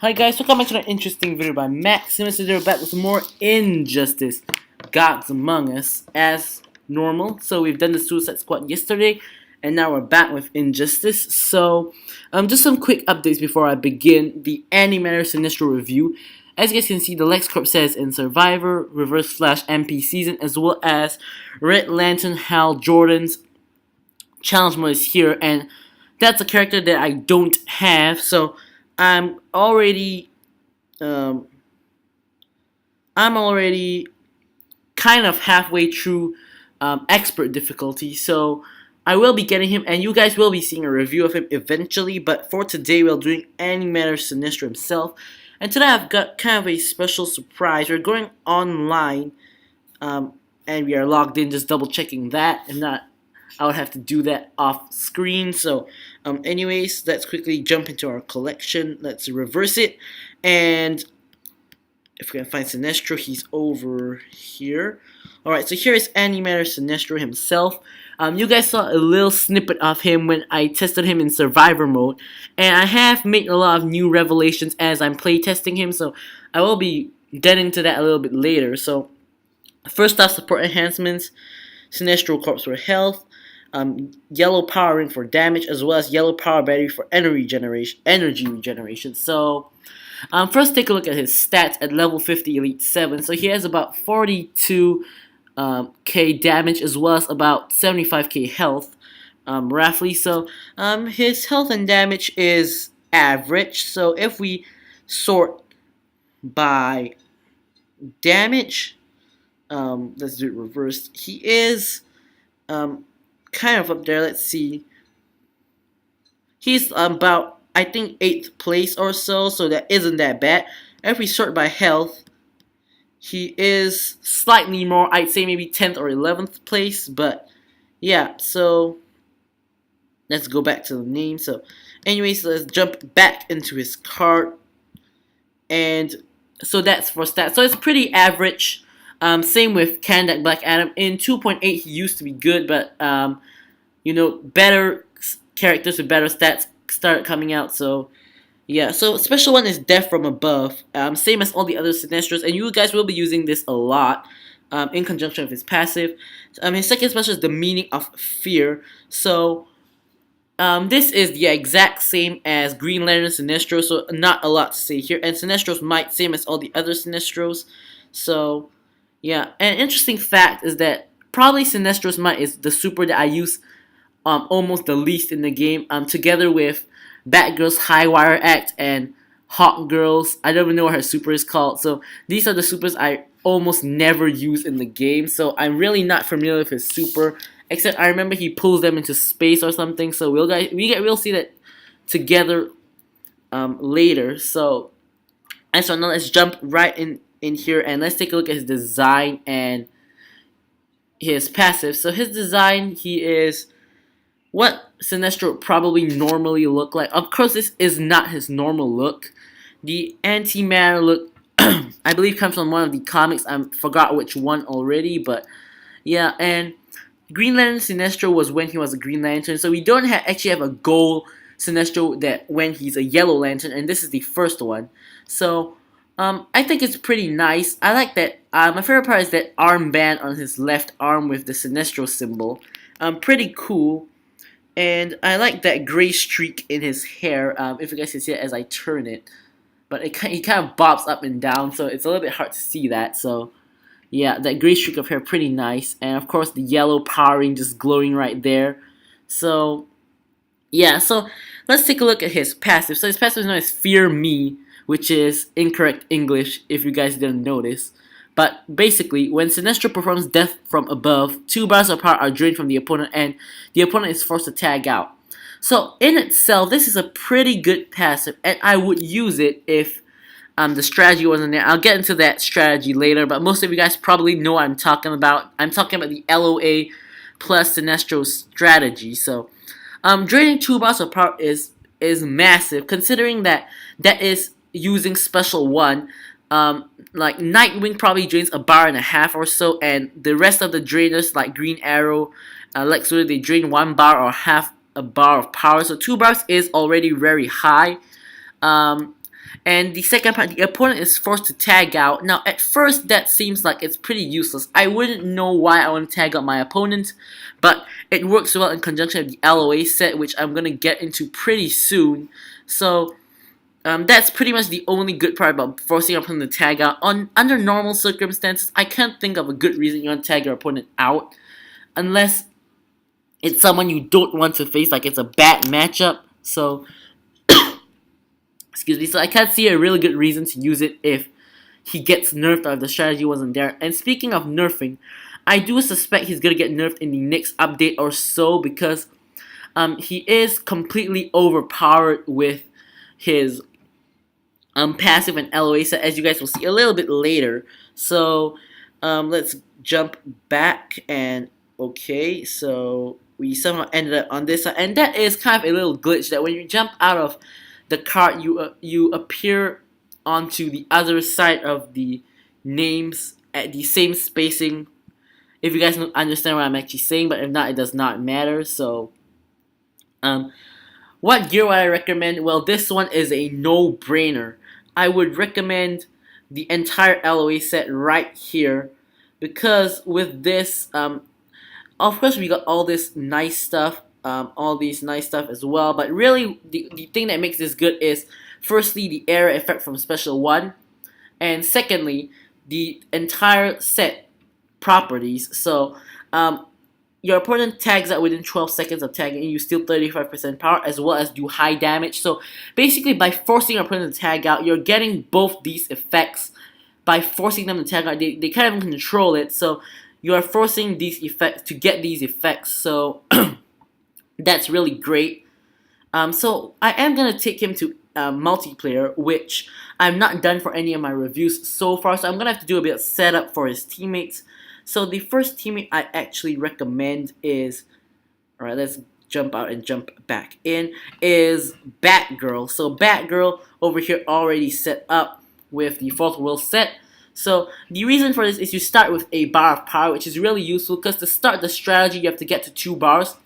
Hi guys, welcome back to an interesting video by Max. Sinestro back with more Injustice Gods Among Us as normal. So we've done the Suicide Squad yesterday, and now we're back with Injustice. So just some quick updates before I begin the Antimatter Sinestro review. As you guys can see, the LexCorp says in Survivor, Reverse Flash MP season, as well as Red Lantern Hal Jordan's challenge mode is here, and that's a character that I don't have, so I'm already um, kind of halfway through expert difficulty, so I will be getting him, and you guys will be seeing a review of him eventually. But for today, we're doing Antimatter Sinestro himself, and today I've got kind of a special surprise. We're going online, and we are logged in, just double checking that, and not I would have to do that off screen. So anyways, let's quickly jump into our collection. Let's reverse it, and if we can find Sinestro, he's over here. Alright, so here is Antimatter Sinestro himself. You guys saw a little snippet of him when I tested him in Survivor mode, and I have made a lot of new revelations as I'm playtesting him, so I will be getting to that a little bit later. So first off, support enhancements, Sinestro Corpse for health, yellow power ring for damage, as well as yellow power battery for energy regeneration. So first take a look at his stats at level 50 Elite 7. So he has about 42 K damage, as well as about 75k health, roughly. So his health and damage is average. So if we sort by damage, let's do it reversed. He is kind of up there. Let's see. He's about, I think, 8th place or so, so that isn't that bad. If we sort by health, he is slightly more, I'd say maybe 10th or 11th place, but yeah, so let's go back to the name. So anyways, let's jump back into his card, and so that's for stats. So it's pretty average. Same with Kandak Black Adam. In 2.8, he used to be good, but you know, better characters with better stats started coming out. So yeah, so special one is Death from Above. Same as all the other Sinestros, and you guys will be using this a lot in conjunction with his passive. His second special is the Meaning of Fear. So this is the exact same as Green Lantern Sinestro, so not a lot to say here. And Sinestro's Might, same as all the other Sinestros. So yeah, an interesting fact is that probably Sinestro's Might is the super that I use almost the least in the game, together with Batgirl's High Wire Act and Hawkgirl's, I don't even know what her super is called. So these are the supers I almost never use in the game, so I'm really not familiar with his super, except I remember he pulls them into space or something. So we'll see that together later. So now let's jump right in here, and let's take a look at his design and his passive. So his design, he is what Sinestro would probably normally look like. Of course, this is not his normal look. The Antimatter look, I believe, comes from one of the comics. I forgot which one already, but yeah. And Green Lantern Sinestro was when he was a Green Lantern, so we don't actually have a gold Sinestro that when he's a Yellow Lantern, and this is the first one. So I think it's pretty nice. I like that. My favorite part is that armband on his left arm with the Sinestro symbol. Pretty cool. And I like that gray streak in his hair, if you guys can see it as I turn it. But he kind of bobs up and down, so it's a little bit hard to see that. So yeah, that gray streak of hair, pretty nice. And of course the yellow powering just glowing right there. So yeah, so let's take a look at his passive. So his passive is known as Fear Me, which is incorrect English if you guys didn't notice. But basically, when Sinestro performs Death from Above, 2 bars of power are drained from the opponent, and the opponent is forced to tag out. So in itself, this is a pretty good passive, and I would use it if the strategy wasn't there. I'll get into that strategy later, but most of you guys probably know what I'm talking about. I'm talking about the LOA plus Sinestro's strategy. So draining 2 bars of power is massive, considering that is using Special 1. Like Nightwing probably drains a bar and a half or so, and the rest of the drainers like Green Arrow, Lex Luthor, they drain 1 bar or half a bar of power. So 2 bars is already very high. And the second part, the opponent is forced to tag out. Now, at first, that seems like it's pretty useless. I wouldn't know why I want to tag out my opponent, but it works well in conjunction with the LOA set, which I'm going to get into pretty soon. So, that's pretty much the only good part about forcing your opponent to tag out. Under normal circumstances, I can't think of a good reason you want to tag your opponent out, unless it's someone you don't want to face, like it's a bad matchup. So, excuse me. So I can't see a really good reason to use it if he gets nerfed or if the strategy wasn't there. And speaking of nerfing, I do suspect he's gonna get nerfed in the next update or so because he is completely overpowered with his passive and LOA set, as you guys will see a little bit later. So let's jump back and okay, so we somehow ended up on this side, and that is kind of a little glitch that when you jump out of the card, you appear onto the other side of the names at the same spacing. If you guys don't understand what I'm actually saying, but if not, it does not matter. So, what gear would I recommend? Well, this one is a no-brainer. I would recommend the entire LOA set right here because with this, of course, we got all this nice stuff, all these nice stuff as well. But really, the thing that makes this good is, firstly, the area effect from Special 1, and secondly, the entire set properties. So, your opponent tags out within 12 seconds of tagging, and you steal 35% power as well as do high damage. So, basically, by forcing your opponent to tag out, you're getting both these effects. By forcing them to tag out, they kind of control it. So, you are forcing these effects to get these effects, so that's really great. So I am gonna take him to multiplayer, which I'm not done for any of my reviews so far. So I'm gonna have to do a bit of setup for his teammates. So the first teammate I actually recommend is, all right, let's jump out and jump back in, is Batgirl. So Batgirl over here already set up with the fourth wheel set. So the reason for this is you start with a bar of power, which is really useful because to start the strategy you have to get to 2 bars.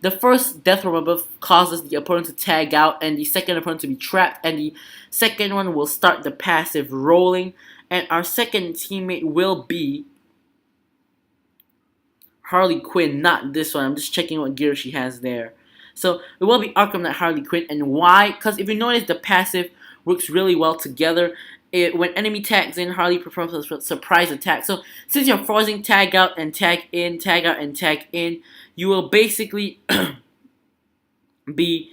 The first death from above causes the opponent to tag out and the second opponent to be trapped, and the second one will start the passive rolling, and our second teammate will be Harley Quinn, not this one. I'm just checking what gear she has there. So it will be Arkham Knight Harley Quinn, and why? Because if you notice, the passive works really well together. When enemy tags in, Harley performs a surprise attack. So since you're forcing tag out and tag in, tag out and tag in, you will basically be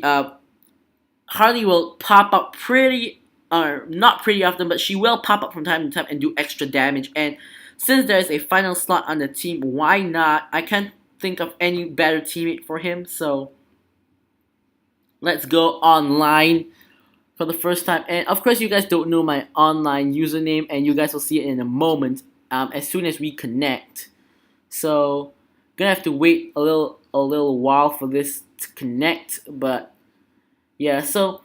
Harley will pop up pretty, or not pretty often, but she will pop up from time to time and do extra damage. And since there is a final slot on the team, why not? I can't think of any better teammate for him. So let's go online for the first time, and of course you guys don't know my online username, and you guys will see it in a moment as soon as we connect. So gonna have to wait a little while for this to connect, but yeah, so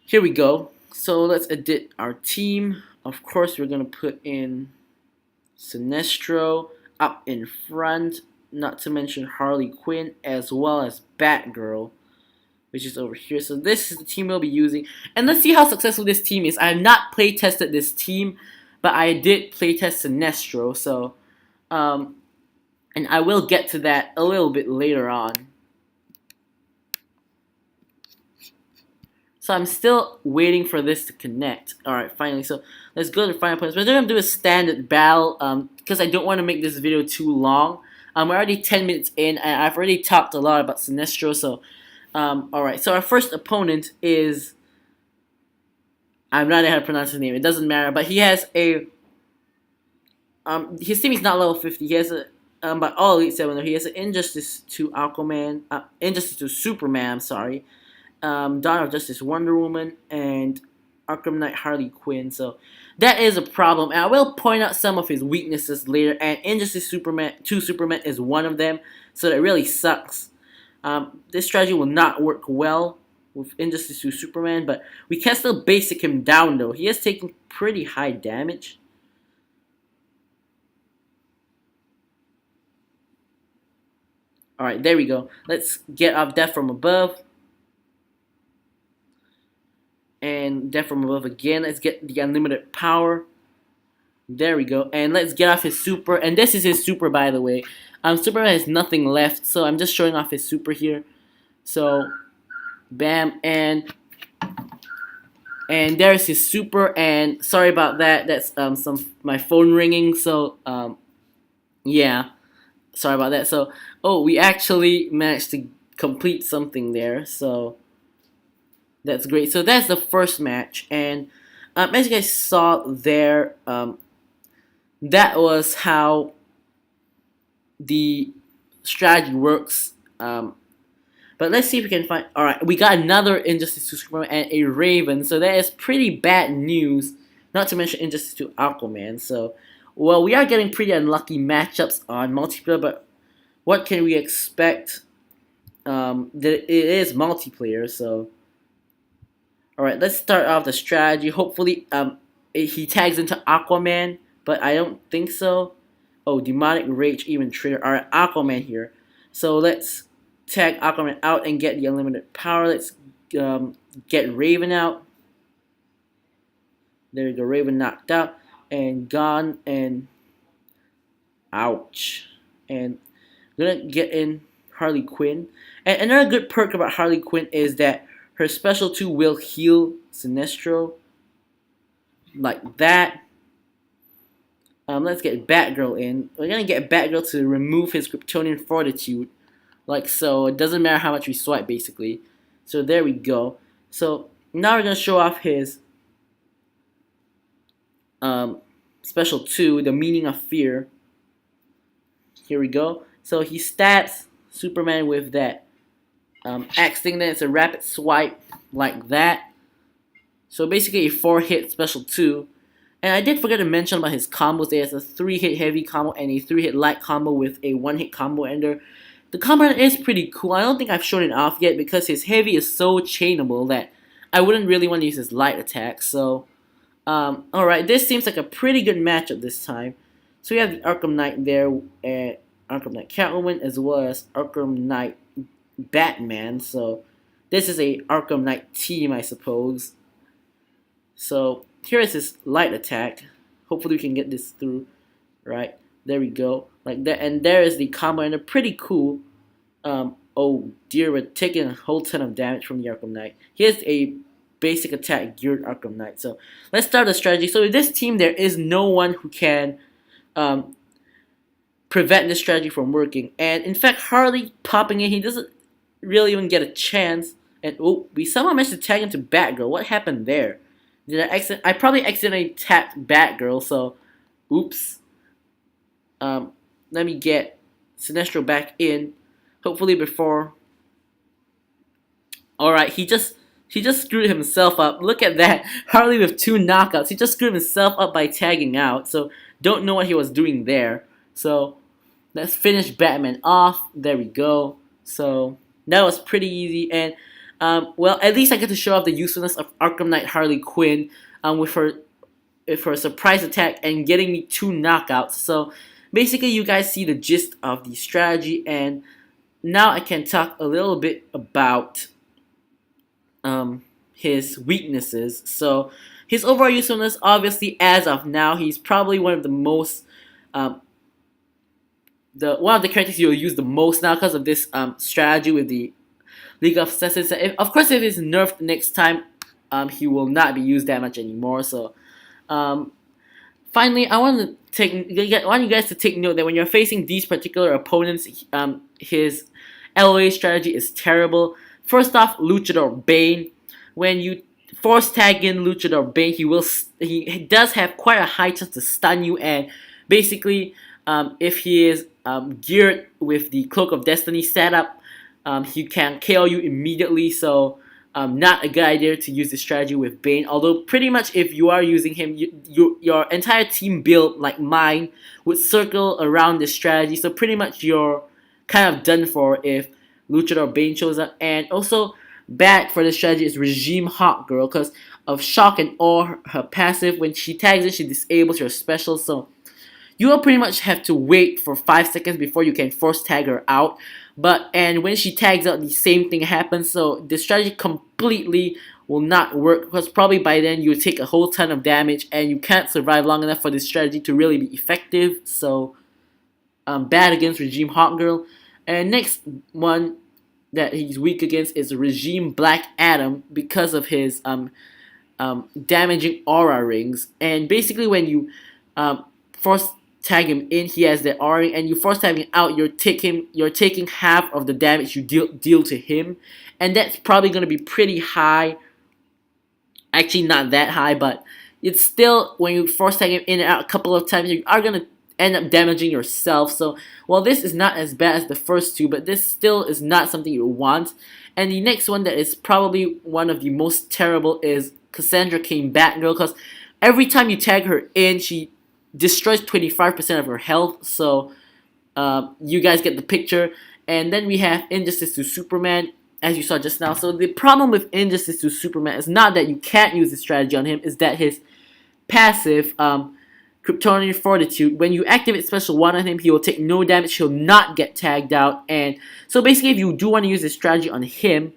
here we go. So let's edit our team. Of course we're gonna put in Sinestro up in front, not to mention Harley Quinn as well as Batgirl, which is over here. So this is the team we'll be using. And let's see how successful this team is. I have not play tested this team, but I did play test Sinestro. So, and I will get to that a little bit later on. So I'm still waiting for this to connect. Alright, finally. So let's go to final points. We're going to do a standard battle because I don't want to make this video too long. We're already 10 minutes in, and I've already talked a lot about Sinestro, so alright, so our first opponent is, I'm not sure how to pronounce his name, it doesn't matter, but he has a, his team is not level 50, he has a, but all Elite 7, he has an Injustice to Aquaman, Injustice to Superman, I'm sorry, Dawn of Justice Wonder Woman, and Arkham Knight Harley Quinn, so that is a problem, and I will point out some of his weaknesses later, and Injustice to Superman is one of them, so that really sucks. This strategy will not work well with Injustice to Superman, but we can still basic him down though. He is taking pretty high damage. Alright, there we go. Let's get off Death from Above. and death from above again. Let's get the unlimited power. There we go. And let's get off his super. And this is his super, by the way. Superman has nothing left, so I'm just showing off his super here. So, bam, and there's his super. And sorry about that. That's my phone ringing. So yeah, sorry about that. So we actually managed to complete something there. So that's great. So that's the first match, and as you guys saw there, that was how the strategy works. But let's see if we can find. Alright, we got another Injustice 2 Superman and a Raven, so that is pretty bad news. Not to mention Injustice 2 Aquaman. So, well, we are getting pretty unlucky matchups on multiplayer, but what can we expect? It is multiplayer, so. Alright, let's start off the strategy. Hopefully, he tags into Aquaman, but I don't think so. Oh, Demonic Rage even trigger. Alright, Aquaman here. So let's tag Aquaman out and get the unlimited power. Let's get Raven out. There we go, Raven knocked out and gone, and ouch. And gonna get in Harley Quinn. And another good perk about Harley Quinn is that her special 2 will heal Sinestro. Like that. Let's get Batgirl in. We're gonna get Batgirl to remove his Kryptonian fortitude. Like so. It doesn't matter how much we swipe, basically. So there we go. So now we're gonna show off his special 2, the meaning of fear. Here we go. So he stabs Superman with that axe thing. Then it's a rapid swipe like that. So basically a 4-hit special 2. And I did forget to mention about his combos. There's a 3-hit heavy combo and a 3-hit light combo with a 1-hit combo ender. The combo ender is pretty cool. I don't think I've shown it off yet because his heavy is so chainable that I wouldn't really want to use his light attack. So, alright, this seems like a pretty good matchup this time. So we have the Arkham Knight there, and Arkham Knight Catwoman, as well as Arkham Knight Batman. So this is a Arkham Knight team, I suppose. So here is his light attack. Hopefully we can get this through. Right, there we go, like that. And there is the combo, and they're pretty cool. Oh dear, we're taking a whole ton of damage from the Arkham Knight. Here's a basic attack geared Arkham Knight. So let's start the strategy. So with this team, there is no one who can prevent this strategy from working. And in fact, Harley popping in, he doesn't really even get a chance. And we somehow managed to tag into Batgirl. What happened there? Did I probably accidentally tapped Batgirl, so oops. Let me get Sinestro back in. Hopefully before. Alright, he just screwed himself up. Look at that. Harley with 2 knockouts. He just screwed himself up by tagging out. So don't know what he was doing there. So let's finish Batman off. There we go. So that was pretty easy. And well, at least I get to show off the usefulness of Arkham Knight Harley Quinn with her surprise attack and getting me 2 knockouts. So basically, you guys see the gist of the strategy, and now I can talk a little bit about his weaknesses. So his overall usefulness, obviously, as of now, he's probably one of the most one of the characters you'll use the most now because of this strategy with the League of Assassins. Of course, if it's nerfed next time, he will not be used that much anymore. So, finally, I want you guys to take note that when you're facing these particular opponents, his LOA strategy is terrible. First off, Luchador Bane. When you force tag in Luchador Bane, he does have quite a high chance to stun you, and basically, if he is geared with the Cloak of Destiny setup, he can KO you immediately. So not a good idea to use this strategy with Bane. Although pretty much if you are using him, your entire team build, like mine, would circle around this strategy. So pretty much you're kind of done for if Luchador Bane shows up. And also bad for this strategy is Regime Hawk Girl, because of Shock and Awe, her passive. When she tags it, she disables your special. So you will pretty much have to wait for 5 seconds before you can force tag her out. And when she tags out, the same thing happens. So the strategy completely will not work, because probably by then you take a whole ton of damage and you can't survive long enough for this strategy to really be effective. So bad against Regime Hawk Girl. And next one that he's weak against is Regime Black Adam, because of his damaging aura rings. And basically when you force tag him in, he has the aura ring, and you force tag him out, you're taking half of the damage you deal to him, and that's probably going to be pretty high. Actually, not that high, but it's still, when you force tag him in and out a couple of times, you are going to end up damaging yourself. So, well, this is not as bad as the first two, but this still is not something you want. And the next one that is probably one of the most terrible is Cassandra Cain Batgirl, because every time you tag her in, she destroys 25% of her health. So, you guys get the picture. And then we have Injustice to Superman, as you saw just now. So the problem with Injustice to Superman is not that you can't use this strategy on him, is that his passive, Kryptonian Fortitude, when you activate Special 1 on him, he will take no damage, he'll not get tagged out. And so basically, if you do want to use this strategy on him,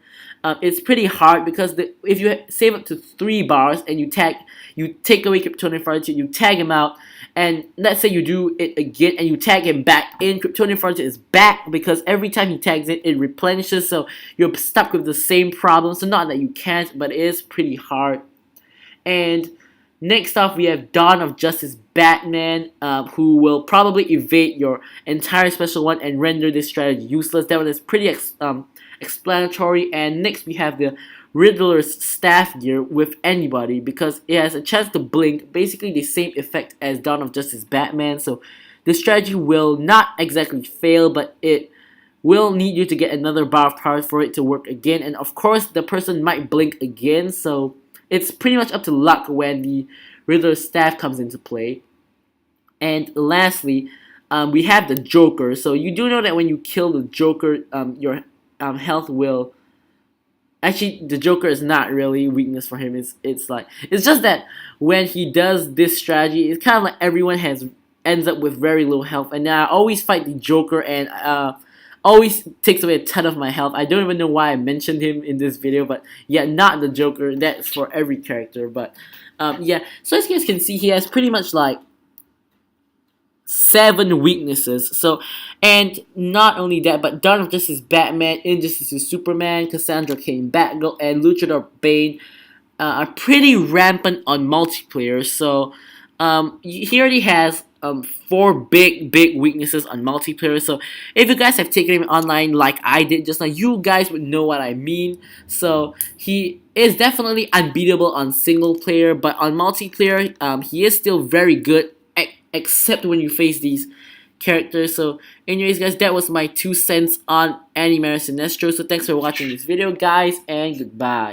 it's pretty hard, because if you save up to 3 bars and you take away Kryptonian Fortitude, you tag him out, and let's say you do it again and you tag him back in, Kryptonian Fortitude is back, because every time he tags it, it replenishes, so you're stuck with the same problem. So not that you can't, but it is pretty hard. And next off, we have Dawn of Justice Batman, who will probably evade your entire Special 1 and render this strategy useless. That one is pretty explanatory. And next we have the Riddler's staff gear with anybody, because it has a chance to blink, basically the same effect as Dawn of Justice Batman. So the strategy will not exactly fail, but it will need you to get another bar of power for it to work again. And of course, the person might blink again, so it's pretty much up to luck when the Riddler's staff comes into play. And lastly, we have the Joker. So you do know that when you kill the Joker, your health will... Actually, the Joker is not really a weakness for him. It's just that when he does this strategy, it's kind of like everyone ends up with very low health. And I always fight the Joker, and always takes away a ton of my health. I don't even know why I mentioned him in this video, but yeah, not the Joker. That's for every character. But yeah, so as you guys can see, he has pretty much like 7 weaknesses. So, and not only that, but Dawn of Justice Batman, Injustice to Superman, Cassandra Cain Batgirl, and Luchador Bane are pretty rampant on multiplayer. So he already has 4 big weaknesses on multiplayer. So if you guys have taken him online like I did just now, you guys would know what I mean. So he is definitely unbeatable on single player, but on multiplayer, he is still very good, except when you face these characters. So anyways guys, that was my 2 cents on Antimatter Sinestro. So thanks for watching this video guys, and goodbye.